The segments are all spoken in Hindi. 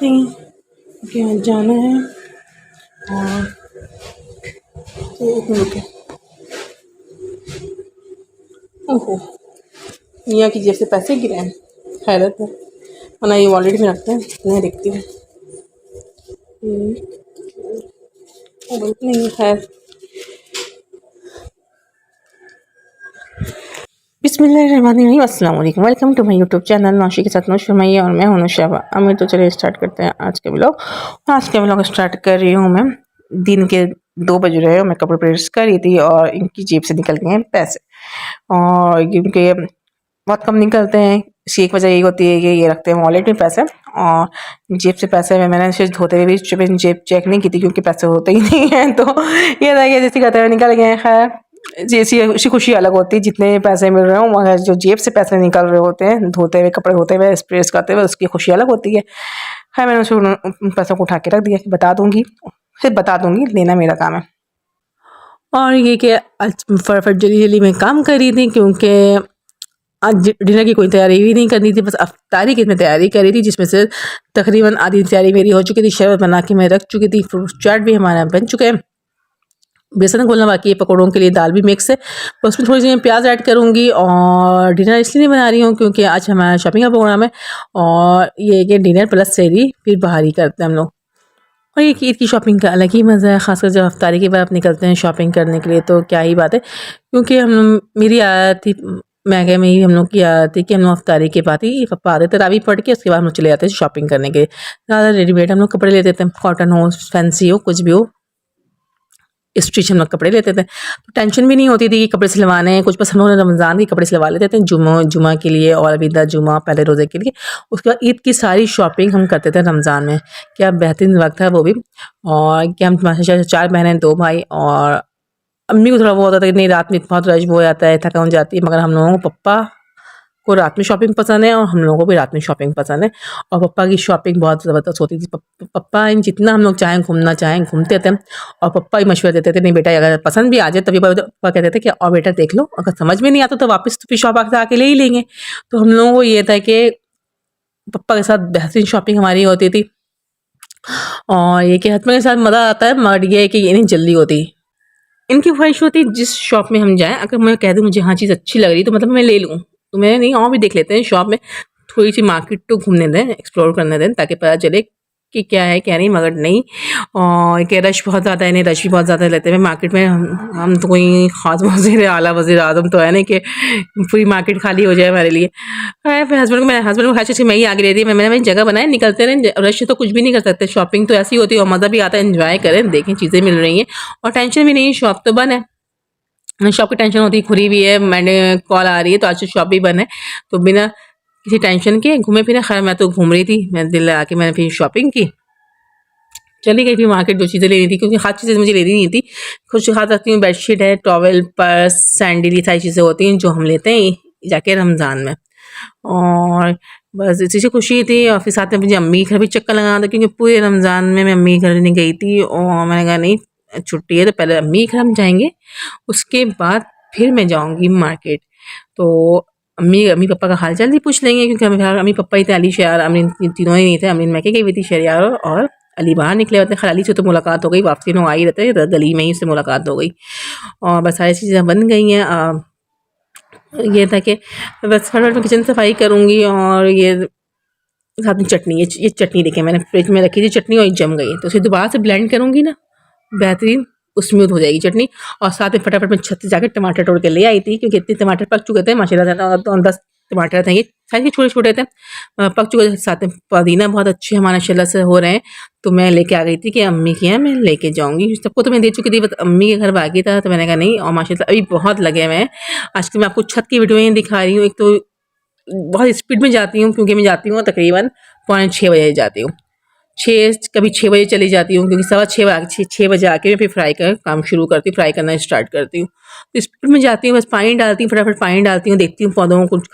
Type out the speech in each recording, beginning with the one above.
नहीं कि यहाँ जाना है। और तो एक मिनट रुके। ओहो, मियाँ की जेब से पैसे गिरे हैं। हैरत है, वरना ये वॉलेट में रखते हैं। नहीं दिखती है। मोबाइल नहीं है, खैर। बिस्मिल्लाहिर्रहमानिर्रहीम, अस्सलाम वालेकुम। Welcome to my YouTube channel Naushi के साथ नौश फरमाइए और मैं हूं नौशा अमीर। तो चलिए स्टार्ट करते हैं आज के व्लॉग। आज के व्लॉग स्टार्ट कर रही हूँ मैं। दिन के 2 बज रहे हैं, मैं कपड़े प्रेस कर रही थी और इनकी जेब से निकल गए हैं पैसे। और क्योंकि बहुत कम निकलते हैं, इसकी एक वजह यही होती है कि ये रखते हैं वॉलेट में पैसे और जेब से पैसे में मैंने सिर्फ धोते हुए भी जेब चेक नहीं की थी क्योंकि पैसे होते ही नहीं हैं। तो ये था कि जैसे कहते हुए निकल गए हैं। खैर, जैसी उसी खुशी अलग होती है जितने पैसे मिल रहे हो, मगर जो जेब से पैसे निकल रहे होते हैं धोते हुए, कपड़े धोते हुए, प्रेस करते हुए, उसकी खुशी अलग होती है। खैर, मैंने उन पैसों को उठा के रख दिया कि बता दूंगी, फिर बता दूंगी, लेना मेरा काम है। और ये कि आज फटाफट जल्दी जल्दी मैं काम कर रही थी क्योंकि आज डिनर की कोई तैयारी भी नहीं करनी थी, बस अफ्तारी की मैं तैयारी करी थी, जिसमें से तकरीबन आधी तैयारी मेरी हो चुकी थी। शरबत बना के मैं रख चुकी थी, फ्रूट चाट भी हमारा बन चुके हैं, बेसन घोलना बाकी है, पकौड़ों के लिए दाल भी मिक्स है। तो उसमें थोड़ी सी मैं प्याज ऐड करूँगी। और डिनर इसलिए नहीं बना रही हूँ क्योंकि आज हमारा शॉपिंग का प्रोग्राम है और ये कि डिनर प्लस सहरी फिर बाहर ही करते हैं हम लोग। और ये ईद की शॉपिंग का अलग ही मज़ा है, ख़ासकर जब अफ्तारी के बाद आप निकलते हैं शॉपिंग करने के लिए, तो क्या ही बात है। क्योंकि मेरी आदत थी, मैके में ही हम लोग की आदत थी कि हम लोग अफ्तारी के बाद ही पप्पा आते तरावी पढ़ के उसके बाद हम लोग चले जाते थे शॉपिंग करने के। ज़्यादा रेडीमेड हम लोग कपड़े लेते थे, कॉटन हो, फैंसी हो, कुछ भी हो, स्टिच हम लोग कपड़े लेते थे। तो टेंशन भी नहीं होती थी कि कपड़े सिलवाने हैं कुछ, बस हम लोग रमज़ान के कपड़े सिलवा लेते थे जुमा के लिए और अबीदा जुमा पहले रोज़े के लिए। उसके बाद ईद की सारी शॉपिंग हम करते थे रमज़ान में। क्या बेहतरीन वक्त है वो भी। और क्या हम माशाल्लाह 4 बहनें 2 भाई। और अम्मी को थोड़ा वो होता था कि नहीं, रात में बहुत रश हो जाता है, थकान जाती है, मगर हम लोगों को पप्पा को रात में शॉपिंग पसंद है और हम लोगों को भी रात में शॉपिंग पसंद है। और पप्पा की शॉपिंग बहुत ज़बरदस्त होती थी। पप्पा इन जितना हम लोग चाहें घूमना चाहें घूमते थे। और पप्पा ही मशवरा देते थे, नहीं बेटा अगर पसंद भी आ जाए तभी पप्पा कहते थे कि और बेटा देख लो, अगर समझ में नहीं आता तो वापस तो फिर शॉप आके ले ही लेंगे। तो हम लोगों को ये था कि पप्पा के साथ बेहतरीन शॉपिंग हमारी होती थी। और ये कि हस्बैंड के साथ मज़ा आता है, मगर ये है कि ये नहीं जल्दी होती। इनकी ख्वाहिश होती है जिस शॉप में हम जाएँ, अगर मैं कह दूँ मुझे हाँ चीज़ अच्छी लग रही है तो मतलब मैं ले लूँ। तो मैं नहीं, और भी देख लेते हैं शॉप में, थोड़ी सी मार्केट तो घूमने दें, एक्सप्लोर करने दें, ताकि पता चले कि क्या है क्या नहीं, मगर नहीं। और क्या रश बहुत ज़्यादा है, नहीं रश भी बहुत ज़्यादा लेते हैं मार्केट में। हम तो कोई ख़ास वज़ीर आला वज़ीर आज़म तो है नहीं कि पूरी मार्केट खाली हो जाए हमारे लिए। फिर हस्बैंड को ख़ास मैं ही आगे ले रही है, मैंने जगह बनाए, निकलते रहें, रश तो कुछ भी नहीं कर सकते। शॉपिंग तो ऐसी होती है और मज़ा भी आता है, एंजॉय करें, देखें चीज़ें मिल रही हैं और टेंशन भी नहीं, शॉप तो बंद है। शॉप की टेंशन होती है, खुली हुई है, मैंने कॉल आ रही है तो आज शॉप भी बंद है, तो बिना किसी टेंशन के घूमे फिरे। खैर, मैं तो घूम रही थी, मैं दिल लगा के मैंने फिर शॉपिंग की, चली गई थी मार्केट, जो चीज़ें लेनी थी, क्योंकि हर चीज़ें मुझे लेनी नहीं थी। कुछ खा सकती हूँ, बेडशीट है, टॉवल, पर्स, सैंडल, ये सारी चीज़ें होती हैं जो हम लेते हैं जाके रमज़ान में। और बस इसी से खुशी थी। और फिर साथ में मुझे अम्मी घर भी चक्कर लगाना था, क्योंकि पूरे रमज़ान में मैं अम्मी घर नहीं गई थी और मैंने कहा नहीं, छुट्टी है तो पहले अम्मी घर हम जाएंगे, उसके बाद फिर मैं जाऊँगी मार्केट। तो अम्मी पापा का हाल चाल भी पूछ लेंगे, क्योंकि अम्मी पापा ही थे, अली शहर, अमीन तीनों ही नहीं थे। अमीन मैके गई हुई थी शहरियार, और अली बाहर निकले होते। खैर, अली से तो मुलाकात हो गई, वापसी लोग आ ही रहते हैं, गली में ही उससे मुलाकात हो गई और बस सारी चीज़ें बन गई हैं। ये था कि बस फटाफट मैं किचन सफाई करूँगी। और ये साथ में चटनी, ये चटनी देखिए मैंने फ्रिज में रखी थी चटनी और ये जम गई है, तो उसे दोबारा से ब्लेंड करूँगी ना, बेहतरीन स्मूथ हो जाएगी चटनी। और साथ में फटाफट मैं छत से जाकर टमाटर तोड़ के ले आई थी, क्योंकि इतने टमाटर पक चुके थे माशाल्लाह, तो 10 टमाटर थे, ये सारे छोटे छोटे थे, पक चुके थे। साथ में पुदीना बहुत अच्छे हमारे माशाल्लाह से हो रहे हैं, तो मैं लेके आ गई थी कि अम्मी के यहाँ मैं लेके जाऊँगी। सबको तो मैं दे चुकी थी, बस अम्मी के घर बाकी था, तो मैंने कहा नहीं। और माशाल्लाह अभी बहुत लगे हुए हैं। आज की मैं आपको छत की वीडियो दिखा रही हूँ। एक तो बहुत स्पीड में जाती हूँ, क्योंकि मैं जाती हूँ तकरीबन 5:45 बजे जाती हूँ, 6 कभी 6 बजे चली जाती हूँ, क्योंकि 6:15 बजे आके मैं फिर फ्राई का काम शुरू करती हूँ, फ्राई करना स्टार्ट करती हूँ। तो स्पीड में जाती हूँ, बस पानी डालती हूँ, फटाफट पानी डालती हूँ, देखती हूँ पौधों को कुछ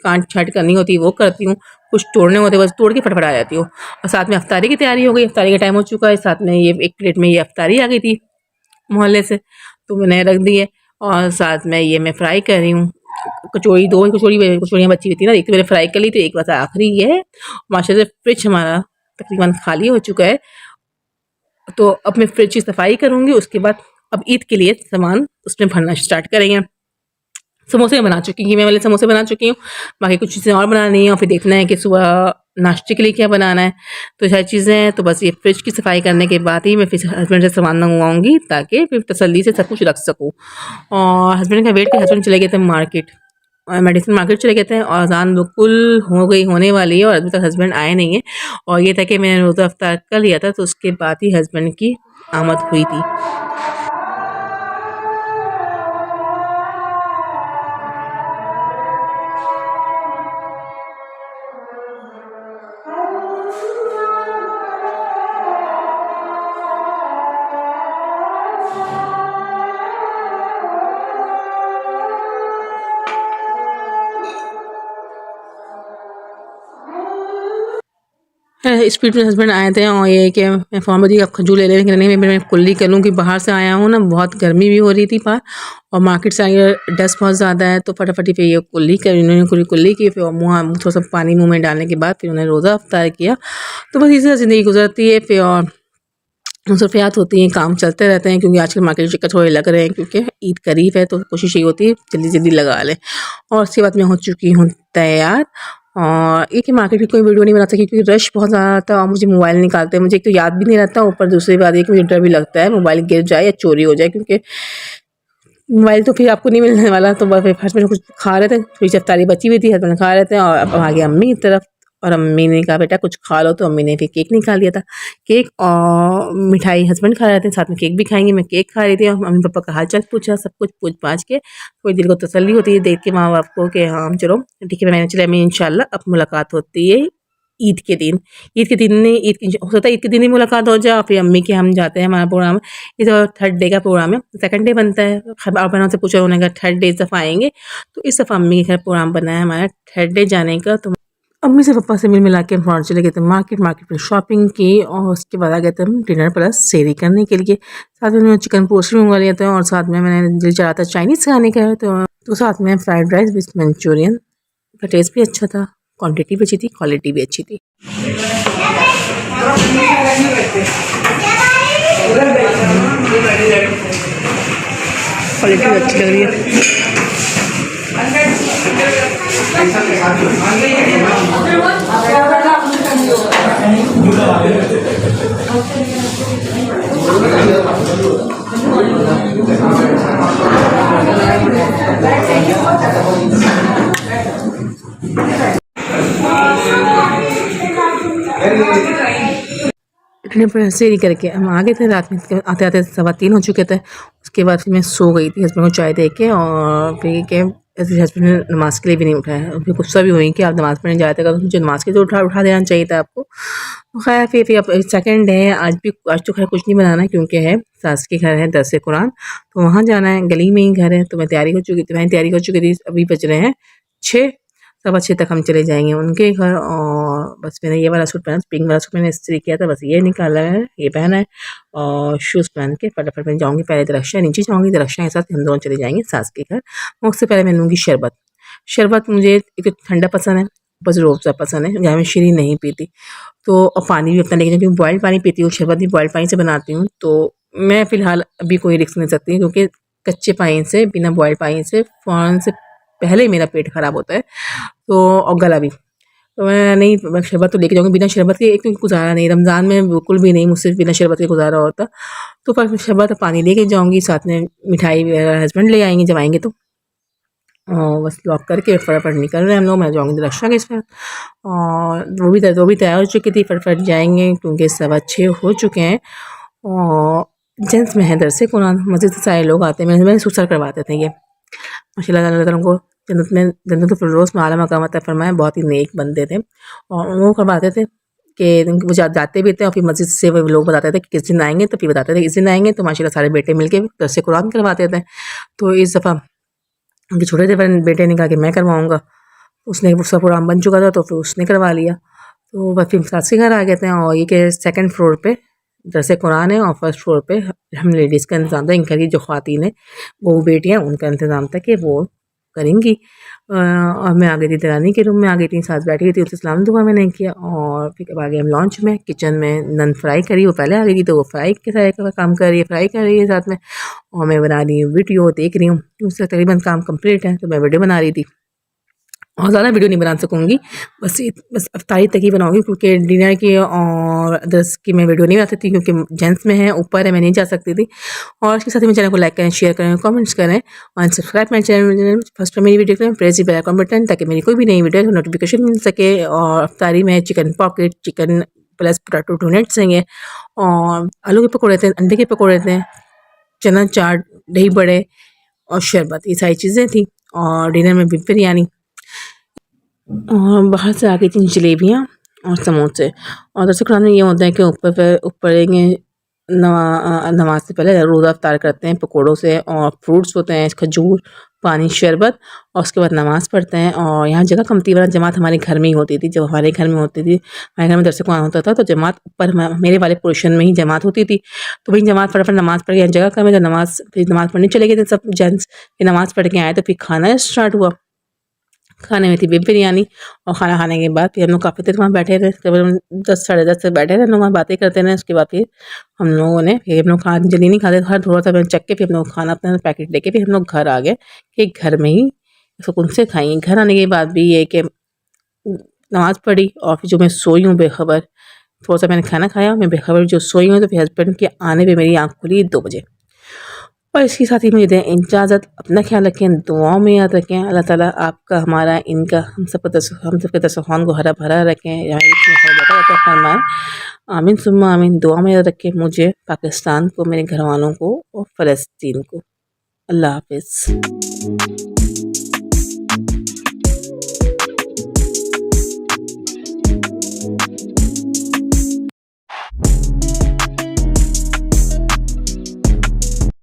काट छाट करनी होती है वो करती हूँ, कुछ तोड़ने होते बस तोड़ के फटाफट आ जाती हूँ। और साथ में अफ्तारी की तैयारी हो गई, अफ्तारी का टाइम हो चुका है। साथ में ये एक प्लेट में ये अफ्तारी आ गई थी मोहल्ले से, तो मैंने रख दी है। और साथ में ये मैं फ्राई कर रही हूँ कचौड़ी, 2 कचौड़ियाँ बची हुई थी ना, एक तो मैंने फ्राई कर ली, तो एक बस आखिरी ये है। माशाल्लाह फ्रिज हमारा तकरीबन खाली हो चुका है। तो अब मैं फ्रिज की सफाई करूँगी, उसके बाद अब ईद के लिए सामान उसमें भरना स्टार्ट करेंगे। समोसे बना चुकी हूँ, कीमे वाले समोसे बना चुकी हूँ, बाकी कुछ चीज़ें और बनानी है और फिर देखना है कि सुबह नाश्ते के लिए क्या बनाना है। तो सारी चीज़ें हैं, तो बस ये फ्रिज की सफाई करने के बाद ही मैं फिर हस्बैंड से सामान मंगवाऊँगी ताकि फिर तसल्ली से सब कुछ रख सकूँ। और हस्बैंड का वेट के हस्बैंड चले गए थे मार्केट, मेडिसिन मार्केट चले गए थे और अज़ान बिल्कुल हो गई होने वाली है और अभी तक हस्बैंड आए नहीं है। और ये था कि मैंने रोज़ा अफ्तार कर लिया था, तो उसके बाद ही हस्बैंड की आमद हुई थी। स्पीड में हस्बैंड आए थे और ये कि मैं फ़ोन पर अब खजूर ले लेकिन नहीं मैं कुल्ली कर लूँ कि बाहर से आया हूँ ना, बहुत गर्मी भी हो रही थी बाहर और मार्केट से आई डस्ट बहुत ज़्यादा है, तो फटाफटी पे ये कुल्ली कर इन्होंने पूरी कुल्ली की, फिर मुँह थोड़ा सा पानी मुँह में डालने के बाद फिर उन्होंने रोज़ा अफ्तार किया। तो बस इसी तरह ज़िंदगी गुजरती है फिर और मसरूफियात होती हैं, काम चलते रहते हैं क्योंकि आजकल मार्केट के चक्कर थोड़े लग रहे हैं क्योंकि ईद करीब है, तो कोशिश ये होती है जल्दी जल्दी लगा लें। और उसके बाद मैं हो चुकी हूँ तैयार और एक ही मार्केट की कोई वीडियो नहीं बना सकी क्योंकि रश बहुत ज़्यादा था और मुझे मोबाइल निकालते हैं, मुझे एक तो याद भी नहीं रहता, ऊपर दूसरी बात ये कि मुझे डर भी लगता है मोबाइल गिर जाए या चोरी हो जाए, क्योंकि मोबाइल तो फिर आपको नहीं मिलने वाला। तो बस फर्स्ट में कुछ खा रहे थे, थोड़ी सी अफ्तारी बची हुई थी, हस्बैंड खा रहे थे और अब आ गया अम्मी की तरफ और अम्मी ने कहा बेटा कुछ खा लो, तो अम्मी ने फिर केक निकाल लिया था। केक और मिठाई हस्बैंड खा रहे थे, साथ में केक भी खाएंगे, मैं केक खा रही थी और मम्मी पापा का हाल चाल पूछा, सब कुछ पूछ पाछ के कोई दिल को तसल्ली होती है देख के माँ बाप को कि हाँ चलो ठीक है। मैंने चला अम्मी इंशाल्लाह अब मुलाकात होती है ईद के दिन। ईद के दिन नहीं, ईद हो सकता है ईद के दिन ही मुलाकात हो जाए, फिर अम्मी के हम जाते हैं, हमारा प्रोग्राम ये तो थर्ड डे का प्रोग्राम है, सेकंड डे बनता है। आप बहनों से पूछा उन्होंने कहा थर्ड डे इस दफ़ा आएंगे, तो इस दफ़ा अम्मी के घर प्रोग्राम बना है हमारा थर्ड डे जाने का। तो अम्मी से पापा से मिल मिला के हम चले गए थे मार्केट, मार्केट में शॉपिंग की और उसके बाद आ गए थे हम डिनर प्लस सेहरी करने के लिए। साथ में मैंने चिकन पोस्ट भी मंगवा लिया था और साथ में मैंने दिल चाहा था चाइनीज़ खाने का, तो साथ में फ्राइड राइस विथ मंचूरियन का टेस्ट भी अच्छा था, क्वांटिटी भी अच्छी थी, क्वालिटी भी अच्छी थी। क्वालिटी अच्छी लग रही है। इतने पर सेरी करके हम आ गए थे, रात में आते आते 3:15 हो चुके थे। उसके बाद फिर मैं सो गई थी हस्बैंड को चाय दे के और फिर के ऐसे हस्बैंड ने नमाज़ के लिए भी नहीं उठाया, फिर गुस्सा भी हुई कि आप नमाज़ पढ़ने जाते अगर मुझे नमाज़ के लिए उठा देना चाहिए था आपको। तो खैर फिर अब सेकंड डे है, आज तो खैर कुछ नहीं बनाना क्योंकि है सास के घर है दरस कुरान, तो वहाँ जाना है, गली में ही घर है। तो मैं तैयारी हो चुकी थी, मैंने तैयारी हो चुकी थी, अभी बज रहे हैं 6, 6:15 तक हम चले जाएंगे उनके घर। और बस मैंने ये वाला सूट पहना, पिंक वाला सूट मैंने इस्त्री किया था, बस ये निकाला है, ये पहना है और शूज़ पहन के फटाफट मैं जाऊँगी, पहले दरख्शा नीचे जाऊँगी, दरख्शा के साथ हम दोनों चले जाएंगे सास के घर। उससे पहले मैं लूँगी शरबत। शरबत मुझे एक तो ठंडा पसंद है, बस रूह-अफ़ज़ा पसंद है, जहाँ मैं शीरी नहीं पीती। तो और पानी भी अपना लेके क्योंकि बॉइल्ड पानी पीती हूँ, शरबत भी बॉइल्ड पानी से बनाती हूँ। तो मैं फ़िलहाल अभी कोई रिस्क नहीं सकती क्योंकि कच्चे पानी से, बिना बॉइल्ड पानी से फ़ौरन से पहले ही मेरा पेट ख़राब होता है, तो और गला भी। तो मैं नहीं, मैं शरबत तो लेके जाऊँगी, बिना शरबत के एक तो गुज़ारा नहीं, रमज़ान में बिल्कुल भी नहीं, मुझसे बिना शरबत के गुज़ारा होता। तो पर शरबत और पानी लेके जाऊँगी, साथ में मिठाई वगैरह हस्बैंड ले आएँगे जब आएँगे तो। बस लॉक करके फटाफट निकल रहे हैं हम लोग, मैं जाऊँगी दरख्शा के साथ और वो भी तैयार हो चुकी थी, फटाफट जाएँगे क्योंकि 6:15 हो चुके हैं। और जेंट्स में है दरस कुरान, मस्जिद से सारे लोग आते हैं, मैंने सुसर करवाते थे ये माशाल्लाह, अल्लाह ताला उनको जन्नतुल फिरदौस में आला मकाम अता फरमाए, बहुत ही नेक बंदे थे। और वो करवाते थे कि वो जाते भी थे और फिर मस्जिद से वो लोग बताते थे कि किस दिन आएँगे, तो फिर बताते थे इस दिन आएँगे, तो माशाल्लाह सारे बेटे मिल के दरस कुरान करवाते थे। तो इस दफ़ा उनके छोटे थे बेटे ने कहा कि मैं करवाऊँगा, उसने उसका प्रोग्राम बन चुका था तो फिर उसने करवा लिया। तो बस फिर सास के घर आ गए थे और ये कि सेकंड फ्लोर पे दरस कुरान है और फर्स्ट फ्लोर पे हम लेडीज़ का इंतज़ाम था, इनका की जो ख़वातीन है, वो बेटियाँ, उनका इंतज़ाम था कि वो करेंगी। और मैं आ गई थी दरानी के रूम में, आ गई थी, साथ बैठी हुई थी, उससे सलाम दुआ मैंने किया और फिर आ गए हम लॉन्च में। किचन में नन फ्राई करी, वो पहले आ गई थी तो वो फ्राई के साथ काम कर रही है, फ्राई कर रही है साथ में, और मैं बना रही हूँ वीडियो, देख रही हूँ। उससे तकरीबन काम कंप्लीट है तो मैं वीडियो बना रही थी और ज़्यादा वीडियो नहीं बना सकूँगी, बस अफ्तारी तक ही बनाऊँगी क्योंकि डिनर की और अदर्स की मैं वीडियो नहीं बना सकती क्योंकि जेंट्स में है, ऊपर है, मैं नहीं जा सकती थी। और इसके साथ ही मेरे चैनल को लाइक करें, शेयर करें, कमेंट्स करें और सब्सक्राइब मेरे चैनल फर्स्ट टाइम मेरी वीडियो करें, press the bell icon button ताकि मेरी कोई भी नई वीडियो नोटिफिकेशन मिल सके। और अफ्तारी में chicken pocket, chicken plus potato टूनेट्स हैं और आलू के पकौड़े थे, अंडे के पकौड़े थे, चना चाट, दही बड़े और शरबत, ये सारी चीज़ें थी। और डिनर में बीफ बिरयानी और बाहर से आ गई थी जलेबियाँ और समोसे। और दरअसल कुरान में ये होता है कि ऊपर नमाज से पहले रोज़ा अफ्तार करते हैं पकौड़ों से, और फ्रूट्स होते हैं, खजूर, पानी, शरबत, और उसके बाद नमाज़ पढ़ते हैं। और यहाँ जगह कम थी, वरना जमात हमारे घर में ही होती थी। जब हमारे घर में होती थी, हमारे घर में दरस कुरान होता था तो जमात ऊपर मेरे वाले पोर्शन में ही जमात होती थी। तो वही जमात फटाफट नमाज़ पढ़ के, जगह कम है तो नमाज़ पढ़ने चले गए थे सब जेंट्स। नमाज़ पढ़ के आए तो फिर खाना स्टार्ट हुआ। खाने में थी बीफ बिरयानी और खाना खाने के बाद फिर हम लोग काफ़ी देर वहाँ बैठे रहे, तकरीबन 10 साढ़े 10 तक बैठे रहे, हम लोग वहाँ बातें करते रहे। उसके बाद फिर हम लोगों ने फिर हम लोग खाना जल्दी नहीं खाते, हर थोड़ा सा चख के फिर हम लोग खाना अपना पैकेट लेके फिर हम लोग घर आ गए कि घर में ही सुकून से खाएंगे। घर आने के बाद भी ये कि नमाज़ पढ़ी और फिर जो मैं सोई हूँ बेखबर, थोड़ा सा मैंने खाना खाया, मैं बेखबर जो सोई हूँ, तो फिर हस्बैंड के आने पर मेरी आँख खुली 2 बजे। और इसके साथ ही मुझे दें इजाज़त। अपना ख्याल रखें, दुआओं में याद रखें। अल्लाह ताला आपका, हमारा, इनका, हम सबके दस्तरख़्वान को हरा भरा रखें, फरमाएं। आमीन सुम्मा आमीन। दुआ में याद रखें मुझे, पाकिस्तान को, मेरे घर वालों को और फ़लस्तीन को। अल्लाह हाफ़िज़।